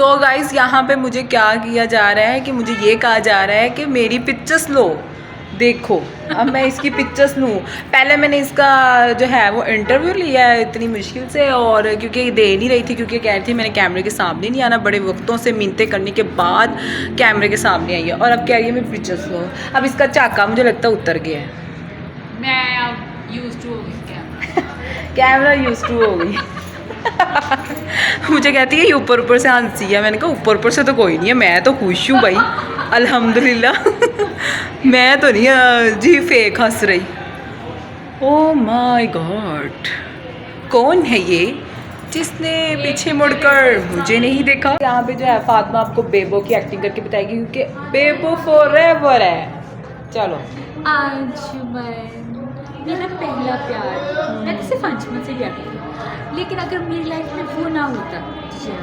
So guys यहाँ पे मुझे क्या किया जा रहा है कि मुझे ये कहा जा रहा है कि मेरी पिक्चर्स लो, देखो अब मैं इसकी पिक्चर्स लूँ। पहले मैंने इसका जो है वो इंटरव्यू लिया है इतनी मुश्किल से, और क्योंकि दे नहीं रही थी, क्योंकि कह रही थी मैंने कैमरे के सामने नहीं आना, बड़े वक्तों से मिन्नतें करने के बाद कैमरे के सामने आई है, और अब कह रही है मैं पिक्चर्स लूँ। अब इसका चाका मुझे लगता है उतर गया है। मैं अब यूज टू हो गई कैमरा यूज टू हो गई। मुझे कहती है ये ऊपर ऊपर से हंसी है। मैंने कहा ऊपर ऊपर से तो कोई नहीं है, मैं तो खुश हूँ भाई अल्हम्दुलिल्लाह। मैं तो नहीं जी फेक हंस रही। ओह माय गॉड, कौन है ये जिसने पीछे मुड़कर मुझे नहीं देखा। यहाँ पे जो है फातिमा आपको बेबो की एक्टिंग करके बताएगी, क्योंकि बेबो फॉरएवर है। चलो आज मेरा पहला प्यार, मैं तो सिर्फ अंशुमन से प्यार करती हूँ, लेकिन अगर मेरी लाइफ में वो ना होता तो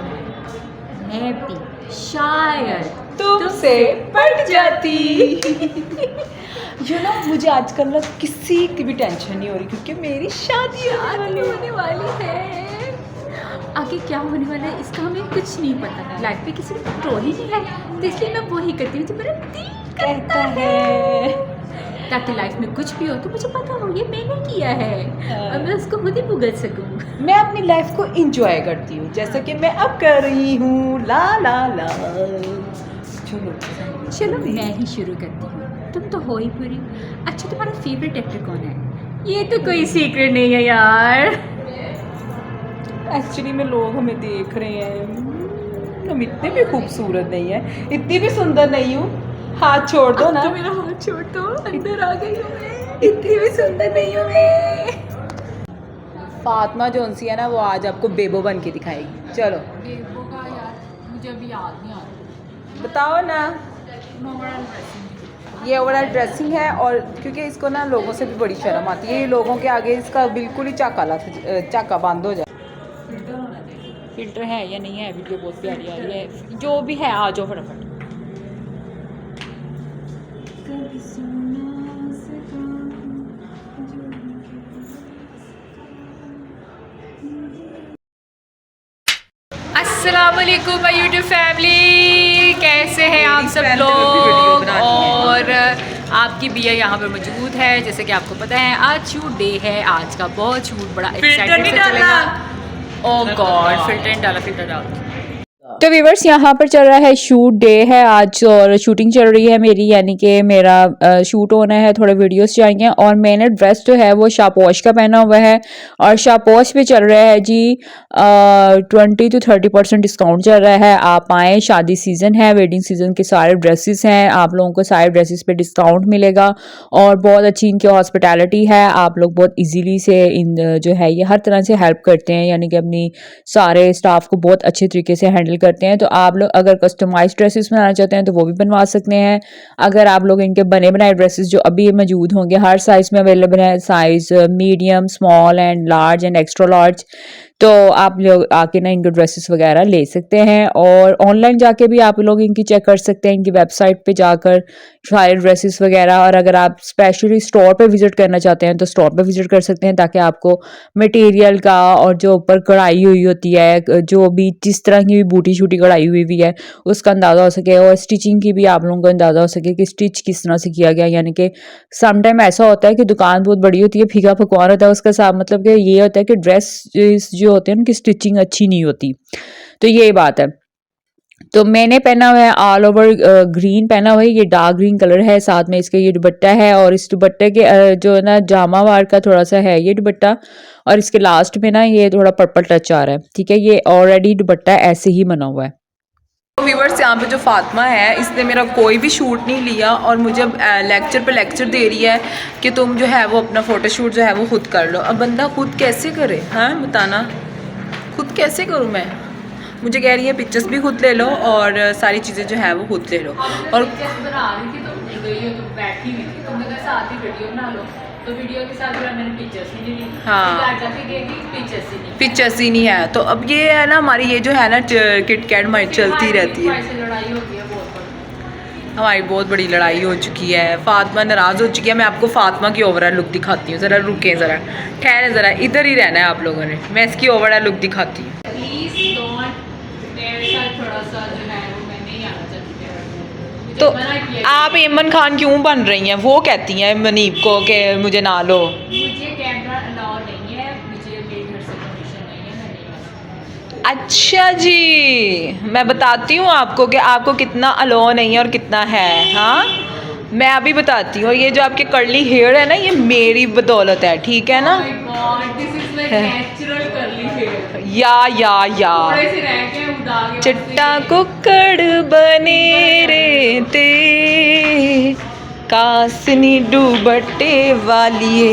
मैं भी शायद तुमसे पट जाती। मुझे आजकल ना किसी की भी टेंशन नहीं हो रही, क्योंकि मेरी शादी होने वाली है। आगे क्या होने वाला है इसका हमें कुछ नहीं पता, लाइफ पे किसी का कंट्रोल ही नहीं है, तो इसलिए मैं वही करती हूँ जो मेरा दिल कहता है, ताकि लाइफ में कुछ भी हो तो मुझे पता हो ये मैंने किया है और मैं उसको खुद ही भुगत सकूँ। मैं अपनी लाइफ को इंजॉय करती हूँ, जैसा कि मैं अब कर रही हूँ। ला ला ला। चलो मैं ही शुरू करती हूँ, तुम तो हो ही पूरी। अच्छा तुम्हारा फेवरेट एक्टर कौन है? ये तो कोई सीक्रेट नहीं है यार। एक्चुअली में लोग हमें देख रहे हैं, हम इतने भी खूबसूरत नहीं है, इतनी भी सुंदर नहीं हूँ। हाथ छोड़ दो ना। तो मेरा हाथ छोड़ दो, अंदर आ गई हूँ मैं, इतनी भी सुंदर नहीं हूँ मैं। फातिमा जोनसी है ना, वो आज आपको बेबो बन के दिखाएगी। चलो बेबो का यार मुझे अभी याद नहीं आ रहा, बताओ ना। ये ओवरऑल ड्रेसिंग है, और क्योंकि इसको ना लोगों से भी बड़ी शर्म आती है, ये लोगों के आगे इसका बिल्कुल ही चाका बंद हो जाए। फिल्टर है या नहीं है? वीडियो बहुत प्यारी आ रही है, जो भी है आ जाओ फटाफट। अस्सलाम वालेकुम माय यूट्यूब फैमिली, कैसे हैं आप सब लोग? और आपकी बिया यहाँ पे मौजूद है। जैसे कि आपको पता है आज शूट डे है, आज का बहुत शूट बड़ा एक्साइटेड से चलेगा। ओह गॉड, फिल्टर डाल। तो व्यूवर्स यहाँ पर चल रहा है शूट डे है आज, और शूटिंग चल रही है मेरी, यानी कि मेरा शूट होना है, थोड़े वीडियोस जाएंगे। और मैंने ड्रेस जो है वो शापोश का पहना हुआ है, और शापोश पे चल रहा है जी 20 to 30% डिस्काउंट चल रहा है। आप आएँ, शादी सीज़न है, वेडिंग सीज़न के सारे ड्रेसेस हैं, आप लोगों को सारे ड्रेसेस पे डिस्काउंट मिलेगा, और बहुत अच्छी इनकी हॉस्पिटैलिटी है। आप लोग बहुत ईजीली से इन जो है ये हर तरह से हेल्प करते हैं, यानी कि अपनी सारे स्टाफ को बहुत अच्छे तरीके से हैंडल करते हैं। तो आप लोग अगर कस्टमाइज्ड ड्रेसेस बनाना चाहते हैं तो वो भी बनवा सकते हैं। अगर आप लोग इनके बने बनाए ड्रेसेस जो अभी मौजूद होंगे, हर साइज़ में अवेलेबल है, size medium, small and large and extra large. तो आप लोग आके ना इनके ड्रेसेस वगैरह ले सकते हैं, और ऑनलाइन जाके भी आप लोग इनकी चेक कर सकते हैं, इनकी वेबसाइट पे जाकर सारे ड्रेसेस वगैरह। और अगर आप स्पेशली स्टोर पे विजिट करना चाहते हैं तो स्टोर पे विजिट कर सकते हैं, ताकि आपको मटेरियल का और जो ऊपर कढ़ाई हुई होती है, जो भी जिस तरह की भी बूटी शूटी कढ़ाई हुई है उसका अंदाज़ा हो सके, और स्टिचिंग की भी आप लोगों को अंदाज़ा हो सके कि स्टिच किस तरह से किया गया। यानी कि समटाइम ऐसा होता है कि दुकान बहुत बड़ी होती है, फीका फकवान होता है, उसका साथ मतलब कि ये होता है कि ड्रेस जो होते हैं उनकी स्टिचिंग अच्छी नहीं होती। तो ये बात है। तो मैंने पहना हुआ है ऑल ओवर ग्रीन पहना हुआ है, ये डार्क ग्रीन कलर है, साथ में इसका ये दुपट्टा है, और इस दुपट्टे के जो है ना जामावार का थोड़ा सा है ये दुपट्टा, और इसके लास्ट में ना ये थोड़ा पर्पल टच आ रहा है। ठीक है, ये ऑलरेडी दुपट्टा ऐसे ही बना हुआ है। व्यूवर्स यहाँ पे जो फातिमा है इसने मेरा कोई भी शूट नहीं लिया, और मुझे लेक्चर पे लेक्चर दे रही है कि तुम जो है वो अपना फ़ोटोशूट जो है वो खुद कर लो। अब बंदा खुद कैसे करे? हाँ बताना, खुद कैसे करूँ मैं? मुझे कह रही है पिक्चर्स भी खुद ले लो और सारी चीज़ें जो है वो खुद ले लो। और बना रही थी तो गई हो, तुम बैठी हुई थी, तुमने कहा साथ ही वीडियो बना लो, तो वीडियो के साथ मैंने पिक्चर्स ही नहीं ली। हाँ, पिक्चर्स ही नहीं है। तो अब ये है ना हमारी ये जो है ना किट कैट हमारी चलती रहती है, लड़ाई होती है बहुत बड़ी, हमारी बहुत बड़ी लड़ाई हो चुकी है। फातिमा नाराज़ हो चुकी है। मैं आपको फातिमा की ओवरऑल लुक दिखाती हूँ, ज़रा रुकें, ज़रा ठहरे, ज़रा इधर ही रहना है आप लोगों ने, मैं इसकी ओवरऑल लुक दिखाती हूँ। प्लीज डोंट मेरे साथ थोड़ा सा जो है वो मैं नहीं आना चाहती थी। मुझे तो मना किया आप इमरान खान क्यों बन रही हैं? वो कहती हैं मनीब को कि मुझे ना लो। मुझे कैमरा अलाउ नहीं है, मुझे मेरे घर से परमिशन नहीं है, मैं नहीं आ सकती। अच्छा जी, मैं बताती हूँ आपको कि आपको कितना अलो नहीं है और कितना है। हाँ, मैं अभी बताती हूँ। ये जो आपके कर्ली हेयर है ना, ये मेरी बदौलत है, ठीक है ना? Oh my God, this is my natural curly hair। या थोड़े से रह गए उड़ा के चिट्टा कुक्कड़ बने रे ते कासनी डूबटे वालिए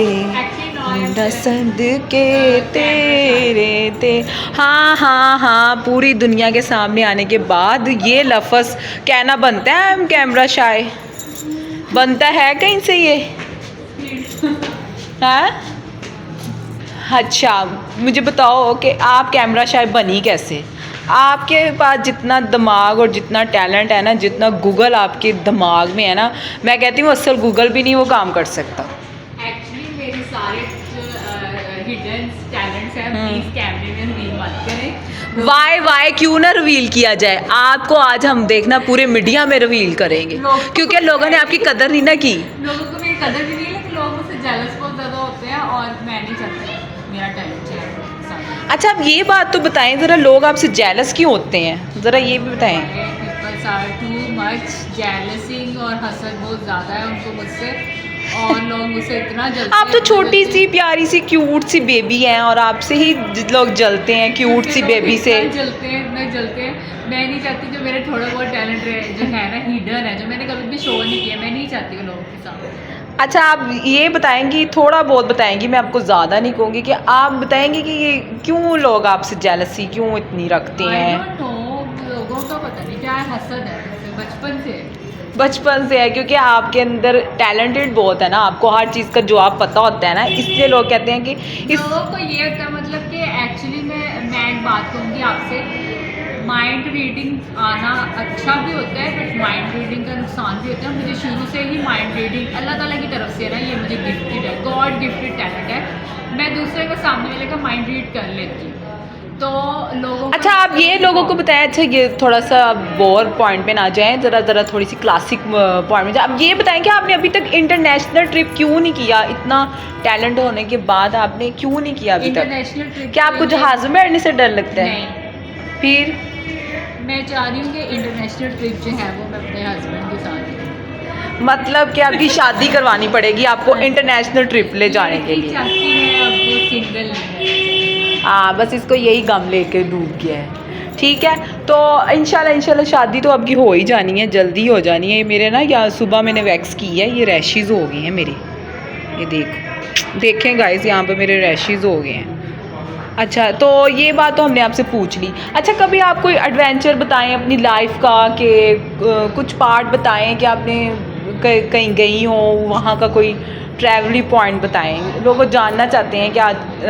रसद के तेरे ते। हाँ, पूरी दुनिया के सामने आने के बाद ये लफ्ज़ कहना बनता है। हम कैमरा शाय बनता है कहीं से ये? हाँ, अच्छा मुझे बताओ कि आप कैमरा शाय बनी कैसे? आपके पास जितना दिमाग और जितना टैलेंट है ना, जितना गूगल आपके दिमाग में है ना, मैं कहती हूँ असल गूगल भी नहीं वो काम कर सकता। एक्चुअली मेरे सारे हिडन टैलेंट्स हैं, प्लीज कैमरे में रिवील मत करें। वाई क्यों ना रिवील किया जाए? आपको आज हम देखना पूरे मीडिया में रिवील करेंगे, क्योंकि लोगों ने आपकी कदर नहीं ना की। लोगों को मेरी कदर भी नहीं है, लेकिन लोग मुझसे जेलस बहुत ज़्यादा होते हैं और मैं नहीं चाहती मेरा टैलेंट है सामने। अच्छा, आप ये बात तो बताएं ज़रा, लोग आपसे जेलस क्यों होते हैं? ज़रा ये भी बताएं। पीपल्स आर टू मच जेलसिंग और हसद बहुत ज़्यादा है उनको मुझसे, और लोग मुझसे इतना जलते आप तो हैं, छोटी सी प्यारी सी क्यूट सी बेबी हैं और आपसे ही लोग जलते हैं, क्यूट सी बेबी से। इतना जलते हैं। मैं नहीं चाहती जो मेरे थोड़ा बहुत टैलेंट जो है ना, हिडन है, जो मैंने कभी भी शो नहीं किया, मैं नहीं चाहती वो लोगों के सामने। अच्छा, आप ये बताएंगी, थोड़ा बहुत बताएंगी, मैं आपको ज़्यादा नहीं कहूँगी, कि आप बताएंगी कि ये क्यों लोग आपसे जेलसी क्यों इतनी रखते हैं? I don't know, लोगों का पता नहीं क्या है, हसद है बचपन से। बचपन से है, क्योंकि आपके अंदर टैलेंटेड बहुत है ना, आपको हर चीज़ का जवाब पता होता है ना, इसलिए लोग कहते हैं कि इस लोगों को ये होता है, मतलब कि एक्चुअली मैं एक बात कहूँगी आपसे, माइंड रीडिंग आना अच्छा भी होता है, बट माइंड रीडिंग का नुकसान भी होता है। मुझे शुरू से ही माइंड रीडिंग अल्लाह ताला की तरफ से है ना, ये मुझे गिफ्टेड है, गॉड गिफ्टेड टैलेंट है। मैं दूसरे का, सामने वाले का माइंड रीड कर लेती हूँ, तो लोगों अच्छा, आप ये लोगों को बताएं। अच्छा, ये थोड़ा सा बोर पॉइंट पे ना जाएं, ज़रा थोड़ी सी क्लासिक पॉइंट में जाए। आप ये बताएं कि आपने अभी तक इंटरनेशनल ट्रिप क्यों नहीं किया? इतना टैलेंट होने के बाद आपने क्यों नहीं किया अभी तक? इंटरनेशनल ट्रिप क्या आपको जहाज़ में बैठने से डर लगता है? नहीं, फिर मैं चाह रही हूँ कि इंटरनेशनल ट्रिप जो है वो मैं अपने हस्बैंड के साथ करूँ। मतलब कि आपकी शादी करवानी पड़ेगी आपको इंटरनेशनल ट्रिप ले जाने के लिए? चाहती है अब वो सिंगल नहीं है। हाँ, बस इसको यही गम लेके डूब गया है। ठीक है, तो इंशाल्लाह शादी तो आपकी हो ही जानी है, जल्दी हो जानी है। ये मेरे ना, या सुबह मैंने वैक्स की है, ये रैशेज़ हो गए हैं मेरे, ये देखें गाइस, यहाँ पे मेरे रैशेज़ हो गए हैं। अच्छा, तो ये बात तो हमने आपसे पूछ ली। अच्छा, कभी आप कोई एडवेंचर बताएं अपनी लाइफ का, कि कुछ पार्ट बताएं कि आपने कहीं गई हो, वहाँ का कोई ट्रैवलिंग पॉइंट बताएं। लोग जानना चाहते हैं कि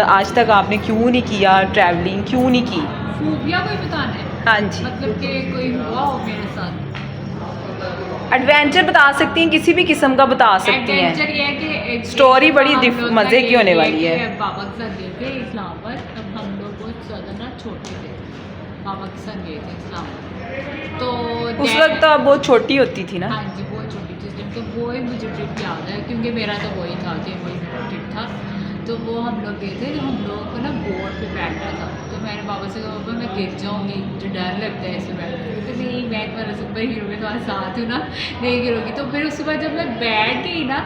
आज तक आपने क्यों नहीं किया ट्रैवलिंग, क्यों नहीं की? खूबियाँ कोई बताना है? हाँ जी, मतलब कि कोई हुआ हो मेरे साथ। एडवेंचर बता सकती हैं, किसी भी किस्म का बता सकती हैं। एडवेंचर ये है कि स्टोरी बड़ी मज़े की होने वाली है। बाबा के साथ गए थे इस्लामाबाद, तब हम लोग बहुत ज़्यादा ना छोटे थे, बाबा के साथ गए थे इस्लामाबाद। तो उस वक्त तो आप बहुत छोटी होती थी ना? हाँ जी, बहुत छोटी थी उस टाइम, तो वो ही मुझे ट्रिप याद है, क्योंकि मेरा तो वही था कि वही मेरा ट्रिप था। तो वो हम लोग गए थे, तो हम लोगों को ना बोर्ड पे बैठना था। तो मैंने बाबा से कहा, बाबा मैं गिर जाऊँगी, मुझे डर लगता है इसमें बैठने में। तो नहीं, मैं तुम्हारा सुपर हीरो में तुम्हारे साथ हूँ ना, नहीं गिरोगी। तो फिर उसके बाद जब मैं बैठ गई ना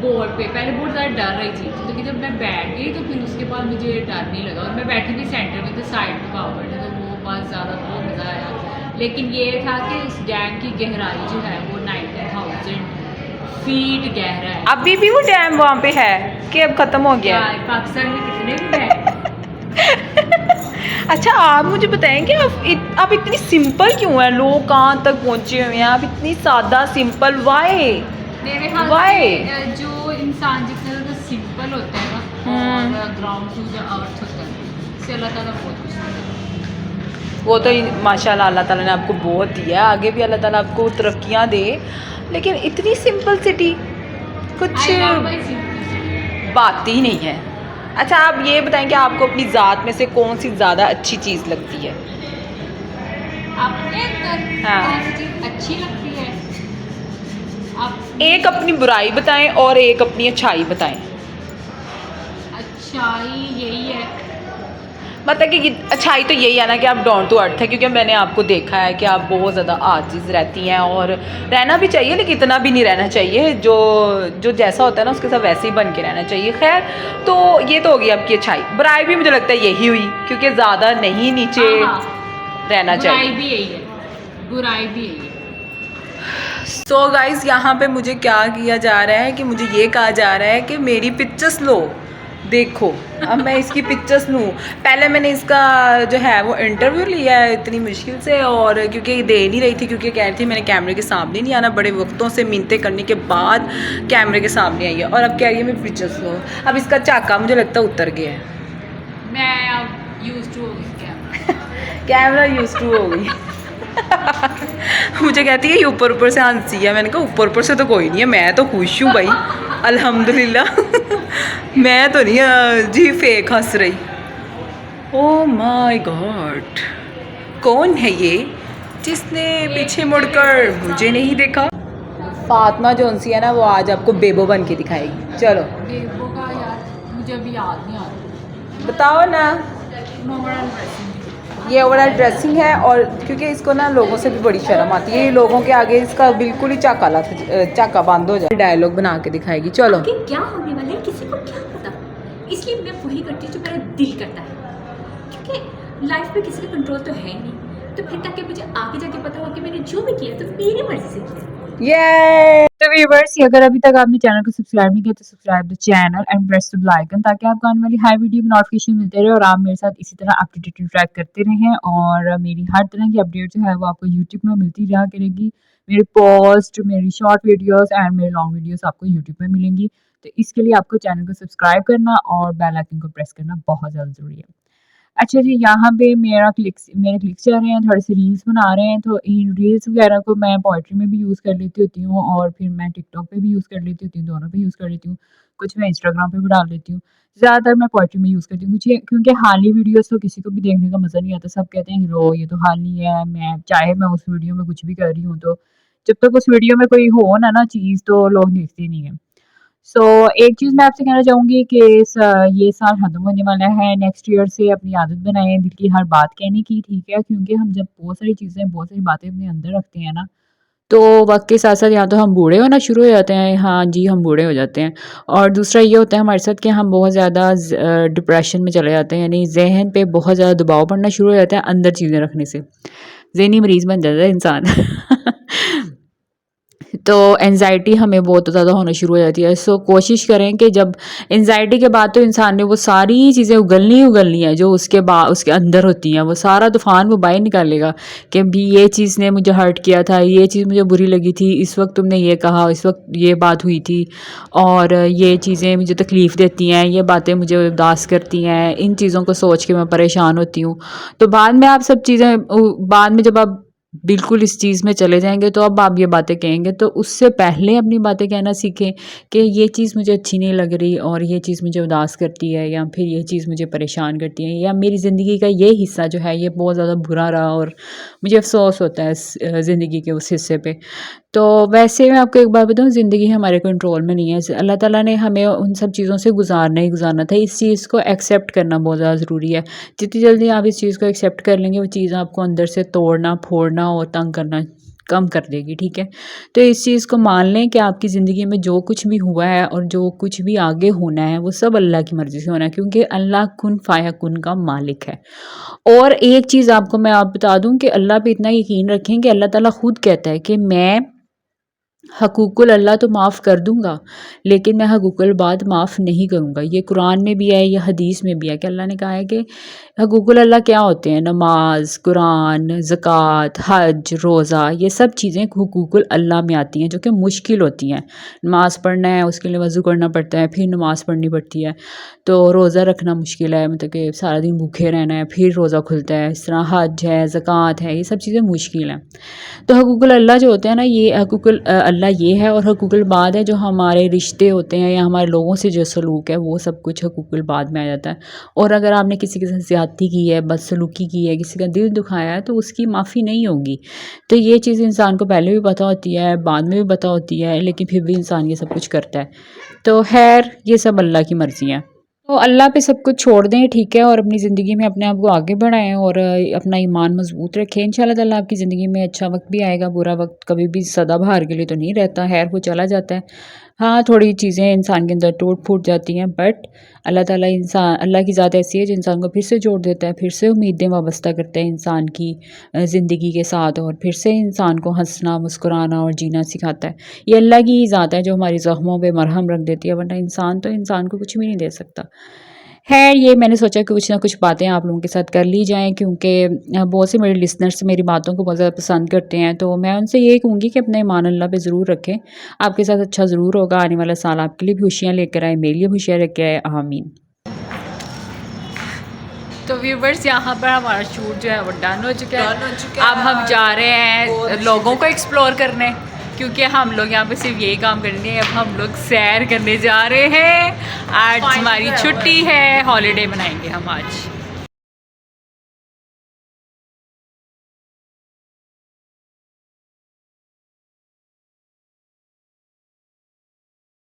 बोर्ड पे, पहले बहुत ज़्यादा डर रही थी, क्योंकि जब मैं बैठ गई तो फिर उसके बाद मुझे डर नहीं लगा। और मैं बैठी भी सेंटर में, तो साइड में बाबा बैठे, तो वो बहुत ज़्यादा बहुत मज़ा आया। लेकिन ये था कि उस डैम की गहराई जो है वो 90,000 फीट गहरा है। अभी भी वो डैम वहाँ पे है कि अब ख़त्म हो गया? पाकिस्तान में कितने भी डैम। अच्छा, आप मुझे बताएं कि आप इतनी सिंपल क्यों हैं? लोग कहाँ तक पहुँचे हुए हैं, आप इतनी सादा सिंपल, वाई? मेरे ख्याल से जो इंसान जितना ज़्यादा सिंपल होता है ना, और ग्राउंड टू द अर्थ होता है, इससे अल्लाह ताला बहुत कुछ देता है। वो तो माशाल्लाह अल्लाह ताला ने आपको बहुत दिया, आगे भी अल्लाह ताला आपको तरक्कियाँ दे, लेकिन इतनी सिंपल सिटी कुछ I love my simplicity। बात ही नहीं है। अच्छा, आप ये बताएं कि आपको अपनी ज़ात में से कौन सी ज़्यादा अच्छी चीज़ लगती है? अपने अंदर हाँ। कौन सी चीज़ अच्छी लगती है? आप एक अपनी बुराई बताएं और एक अपनी अच्छाई बताएं। अच्छाई यही है। मतलब कि अच्छाई तो यही है ना कि आप डाउन टू अर्थ है, क्योंकि मैंने आपको देखा है कि आप बहुत ज़्यादा आजिज़ रहती हैं, और रहना भी चाहिए लेकिन इतना भी नहीं रहना चाहिए। जो जो जैसा होता है ना उसके साथ वैसे ही बन के रहना चाहिए। खैर, तो ये तो होगी आपकी अच्छाई। बुराई भी मुझे लगता है यही हुई, क्योंकि ज़्यादा नहीं नीचे रहना बुराई चाहिए। भी यही है, बुराई भी यही है। सो गाइस, यहाँ पे मुझे क्या किया जा रहा है कि मुझे ये कहा जा रहा है कि मेरी पिक्चर्स लो, देखो। अब मैं इसकी पिक्चर्स लूँ। पहले मैंने इसका जो है वो इंटरव्यू लिया है इतनी मुश्किल से, और क्योंकि दे नहीं रही थी, क्योंकि कह रही थी मैंने कैमरे के सामने नहीं आना, बड़े वक्तों से मिन्नतें करने के बाद कैमरे के सामने आई है, और अब कह रही है मैं पिक्चर्स लूँ। अब इसका चाका मुझे लगता है उतर गया है। मैं अब यूज टू हो गई कैमरा यूज टू हो गई। मुझे कहती है ये ऊपर ऊपर से हंसी है। मैंने कहा ऊपर ऊपर से तो कोई नहीं है, मैं तो खुश हूँ भाई, अल्हम्दुलिल्लाह। मैं तो नहीं जी फेक हंस रही। ओ माय गॉड, कौन है ये जिसने पीछे मुड़कर मुझे नहीं देखा? फातिमा जोनसी है ना, वो आज आपको बेबो बन के दिखाएगी। चलो बेबो का यार मुझे अभी याद नहीं आ रहा। बताओ ना। ओवरऑल ड्रेसिंग ये ओवरऑल ड्रेसिंग है, और क्योंकि इसको ना लोगों से भी बड़ी शर्म आती है, ये लोगों के आगे इसका बिल्कुल ही चाका बंद हो जाए। डायलॉग बना के दिखाएगी। चलो। आगे क्या होने वाला है किसी को क्या पता, इसलिए मैं वही करती हूँ जो मेरा दिल करता है, क्योंकि लाइफ में किसी का कंट्रोल तो है नहीं। तो फिर ताकि मुझे आगे जाके पता हो कि मैंने जो भी किया तो मेरी मर्जी से किया। ये तो व्यूअर्स, अगर अभी तक आपने चैनल को सब्सक्राइब नहीं किया तो subscribe the channel and press the bell icon, ताकि आपको आने वाली हर वीडियो की नोटिफिकेशन मिलते रहे और आप मेरे साथ इसी तरह अपडेटेड ट्रैक करते रहें। और मेरी हर तरह की अपडेट जो है वो आपको यूट्यूब में मिलती रहा करेगी। मेरे पोस्ट, मेरी शॉर्ट वीडियोस एंड मेरे लॉन्ग वीडियोस आपको यूट्यूब में मिलेंगी। तो इसके लिए आपको चैनल को सब्सक्राइब करना और बेल आइकन को प्रेस करना बहुत ज़्यादा ज़रूरी है। अच्छा जी, यहाँ पे मेरे क्लिक्स चल रहे हैं, थोड़े से रील्स बना रहे हैं, तो इन रील्स वगैरह को मैं पोएट्री में भी यूज़ कर लेती होती हूँ, और फिर मैं टिकटॉक पे भी यूज़ कर लेती होती हूँ, दोनों पे यूज़ कर लेती हूँ। कुछ मैं इंस्टाग्राम पे भी डाल लेती हूँ। ज़्यादातर मैं पोएट्री में यूज़ करती हूँ, मुझे क्योंकि हाल वीडियोज़ तो किसी को भी देखने का मज़ा नहीं आता। सब कहते हैं लो ये तो हाल ही है, मैं उस वीडियो में कुछ भी कर रही हूँ, तो जब तक उस वीडियो में कोई हो ना चीज़, तो लोग देखते नहीं हैं। सो एक चीज़ मैं आपसे कहना चाहूँगी कि ये साल ख़त्म होने वाला है, नेक्स्ट ईयर से अपनी आदत बनाएँ दिल की हर बात कहने की, ठीक है? क्योंकि हम जब बहुत सारी चीज़ें, बहुत सारी बातें अपने अंदर रखते हैं ना, तो वक़्त के साथ-साथ या तो हम बूढ़े होना शुरू हो जाते हैं, हाँ जी, हम बूढ़े हो जाते हैं। और दूसरा ये होता है हमारे साथ कि हम बहुत ज़्यादा डिप्रेशन में चले जाते हैं, यानी ज़हन पे बहुत ज़्यादा दबाव पड़ना शुरू हो जाता है अंदर चीज़ें रखने से। ज़हनी मरीज़ बन जाता है इंसान। तो एंग्ज़ायटी हमें बहुत ज़्यादा होना शुरू हो जाती है। सो कोशिश करें कि जब एंग्ज़ायटी के बाद तो इंसान ने वो सारी चीज़ें उगलनी ही उगलनी है जो उसके अंदर होती हैं, वो सारा तूफ़ान वो बाहर निकालेगा कि भी ये चीज़ ने मुझे हर्ट किया था, ये चीज़ मुझे बुरी लगी थी, इस वक्त तुमने ये कहा, इस वक्त ये बात हुई थी, और ये चीज़ें मुझे तकलीफ़ देती हैं, ये बातें मुझे उदास करती हैं, इन चीज़ों को सोच के मैं परेशान होती हूँ। तो बाद में आप सब चीज़ें बाद में जब आप बिल्कुल इस चीज़ में चले जाएँगे तो अब आप ये बातें कहेंगे, तो उससे पहले अपनी बातें कहना सीखें कि ये चीज़ मुझे अच्छी नहीं लग रही, और ये चीज़ मुझे उदास करती है, या फिर ये चीज़ मुझे परेशान करती है, या मेरी ज़िंदगी का ये हिस्सा जो है ये बहुत ज़्यादा बुरा रहा और मुझे अफ़सोस होता है इस ज़िंदगी के उस हिस्से पे। तो वैसे मैं आपको एक बात बताऊँ, ज़िंदगी हमारे कंट्रोल में नहीं है। अल्लाह ताला ने हमें उन सब चीज़ों से गुज़ारना ही गुज़ारना था। इस चीज़ को एक्सेप्ट करना बहुत ज़्यादा ज़रूरी है। जितनी जल्दी आप इस चीज़ को एक्सेप्ट कर लेंगे, वो चीज़ आपको अंदर से तोड़ना, फोड़ना और तंग करना कम कर देगी, ठीक है? तो इस चीज़ को मान लें कि आपकी ज़िंदगी में जो कुछ भी हुआ है और जो कुछ भी आगे होना है, वो सब अल्लाह की मर्ज़ी से होना है, क्योंकि अल्लाह कुन फ़ायकुन का मालिक है। और एक चीज़ आपको मैं बता दूँ कि अल्लाह पे इतना यकीन रखें कि अल्लाह ताला खुद कहता है कि मैं हकूकुल अल्लाह तो माफ़ कर दूँगा, लेकिन मैं हकूकुल बात माफ़ नहीं करूँगा। ये कुरान में भी है, ये हदीस में भी है कि अल्लाह ने कहा है कि हकूकुल अल्लाह क्या होते हैं? नमाज, कुरान, ज़कात, हज, रोज़ा, ये सब चीज़ें हुकूकुल अल्लाह में आती हैं जो कि मुश्किल होती हैं। नमाज़ पढ़ना है, उसके लिए वज़ू करना पड़ता है, फिर नमाज़ पढ़नी पड़ती है। तो रोज़ा रखना मुश्किल है, मतलब कि सारा दिन भूखे रहना है, फिर रोज़ा खुलता है। इस तरह हज है, ज़कात है, ये सब चीज़ें मुश्किल हैं। तो हकूकुल अल्लाह जो होते हैं ना, ये हकूकुल अल्लाह ये है, और हकूक़ुल बाद है जो हमारे रिश्ते होते हैं या हमारे लोगों से जो सलूक है वो सब कुछ हकूक़ुल बाद में आ जाता है। और अगर आपने किसी के साथ ज़्यादती की है, बदसलूकी की है, किसी का दिल दुखाया है, तो उसकी माफ़ी नहीं होगी। तो ये चीज़ इंसान को पहले भी पता होती है, बाद में भी पता होती है, लेकिन फिर भी इंसान ये सब कुछ करता है। तो खैर ये सब अल्लाह की मर्ज़ी है। तो अल्लाह पे सब कुछ छोड़ दें, ठीक है, और अपनी ज़िंदगी में अपने आप को आगे बढ़ाएं और अपना ईमान मजबूत रखें। इंशाल्लाह ताला आपकी ज़िंदगी में अच्छा वक्त भी आएगा। बुरा वक्त कभी भी सदाबहार के लिए तो नहीं रहता, खैर वो चला जाता है। हाँ, थोड़ी चीज़ें इंसान के अंदर टूट फूट जाती हैं, बट अल्लाह की ज़ात ऐसी है जो इंसान को फिर से जोड़ देता है, फिर से उम्मीदें वाबस्ता करते हैं इंसान की ज़िंदगी के साथ, और फिर से इंसान को हंसना, मुस्कुराना और जीना सिखाता है। ये अल्लाह की ही ज़ात है जो हमारी ज़ख्मों पे मरहम रख देती है, वरना इंसान तो इंसान को कुछ भी नहीं दे सकता। खैर ये मैंने सोचा कि कुछ ना कुछ बातें आप लोगों के साथ कर ली जाएँ, क्योंकि बहुत से मेरे लिसनर्स मेरी बातों को बहुत ज़्यादा पसंद करते हैं। तो मैं उनसे यही कहूँगी कि अपना ईमान अल्लाह पे ज़रूर रखें, आपके साथ अच्छा ज़रूर होगा। आने वाला साल आपके लिए भी खुशियाँ लेकर आए, मेरे लिए खुशियाँ लेकर आए, आमीन। तो व्यूवर्स यहाँ पर हमारा शूट जो है वो डन हो चुका है। अब हम जा रहे हैं लोगों को एक्सप्लोर करने, क्योंकि हम लोग यहाँ पे सिर्फ यही काम करने हैं। अब हम लोग सैर करने जा रहे हैं। आज हमारी छुट्टी है, हॉलीडे मनाएंगे हम आज।